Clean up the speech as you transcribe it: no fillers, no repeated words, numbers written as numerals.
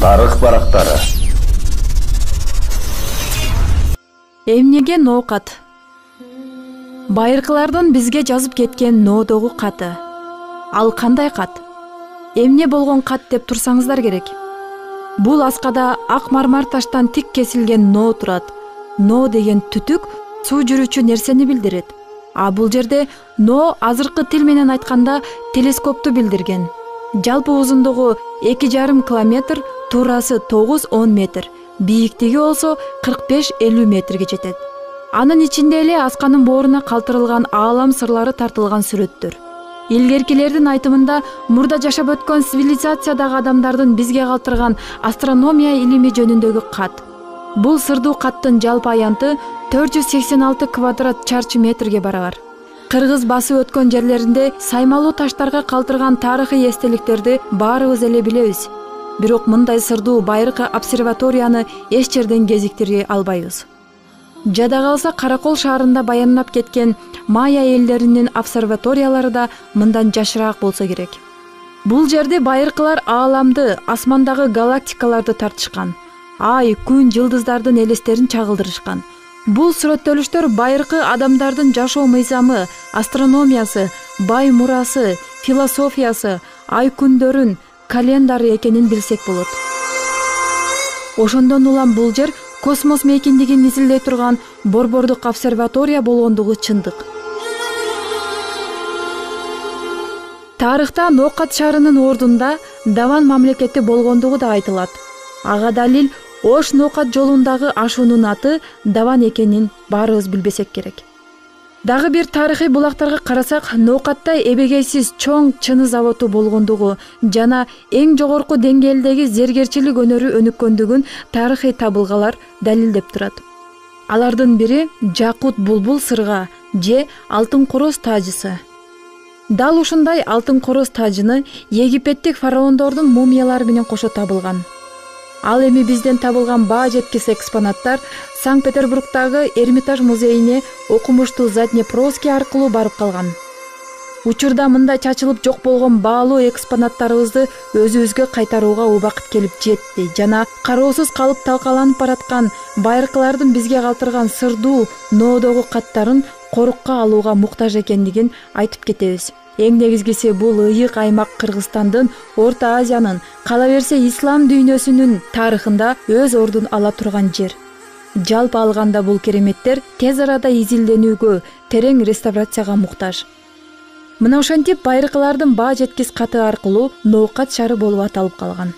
Тарых барактары. Эмнеге ноокат? Байыркылардын бизге жазып кеткен ноодогу каты. Ал кандай кат? Эмне болгон кат деп турсаңыздар керек. Бул аскада ак мармар таштан тик кесилген ноо турат. Ноо деген түтүк суу жүрүүчү нерсени билдирет. А бул жерде ноо азыркы тил менен айтканда телескопту билдирген. Жалпы узундугу 2,5 километр, туурасы 9-10 метр, бийиктиги болсо 45-50 метрге жетет. Анын ичинде эле асканын бооруна калтырылган аалам сырлары тартылган сүрөттөр. Илгеркилердин айтымында мурда жашап өткөн цивилизациядагы адамдардын бизге калтырган астрономия илими жөнүндөгү кат. Бул сырдуу каттын жалпы аянты 486 квадрат чарчы метрге барабар. Кыргыз басып өткөн жерлеринде саймалуу таштарга калтырган тарыхый эстеликтерди баарыбыз эле билебиз. Бирок мындай сырдуу байыркы обсерваторияны эч жерден кезиктире албайбыз. Жада калса Каракол шаарында баяндап кеткен майя элдеринин обсерваториялары да мындан жашыраак болсо керек. Бул жерде байыркылар ааламды, асмандагы галактикаларды тартышкан. Ай, күн, жылдыздардын элестерин чагылдырышкан. Бул сүрөттөлүштөр байыркы адамдардын жашоо мыйзамы, астрономиясы, бай мурасы, философиясы, ай күндөрүн, календары экенин билсек болот. Ошондон улам бул жер космос мейкиндигин изилдей турган борбордук обсерватория болгондугу чындык. Тарыхта Ноокат шаарынын ордунда Даван мамлекети болгондугу да айтылат. Ага далил Ош Ноокат жолундагы ашуунун аты Даван экенин баарыбыз билбесек керек. Дагы бир тарыхый булактарга карасак, Ноокатта эбегейсиз чоң чыны заводу болгондугу жана эң жогорку деңгээлдеги зергерчилик өнөрү өнүккөндүгүн тарыхый табылгалар далилдеп турат. Алардын бири Жакут булбул сырга же алтын короз тажысы. Дал ушундай алтын короз тажыны Египеттик фараондордун мумиялары менен кошо табылган. Ал эми бизден табылган баа жеткис экспонаттар Санкт-Петербургдагы Эрмитаж музейине окумуштуу Заднепровский аркылуу барып калган. Учурда мындай чачылып жок болгон баалуу экспонаттарыбызды өзүбүзгө кайтарууга убакыт келип жетти жана кароосуз калып талкаланып бараткан байыркылардын бизге калтырган сырдуу ноодогу каттарын корукка алууга муктаж экендигин айтып кетебиз. Эң негизгиси бул ыйык аймак Кыргызстандын, Орто Азиянын, кала берсе ислам дүйнөсүнүн тарыхында өз ордун ала турган жер. Жалпы алганда бул кереметтер тез арада изилденүүгө, терең реставрацияга муктаж. Мына ошентип байыркылардын баа жеткис каты аркылуу Ноокат шаары болуп аталып калган.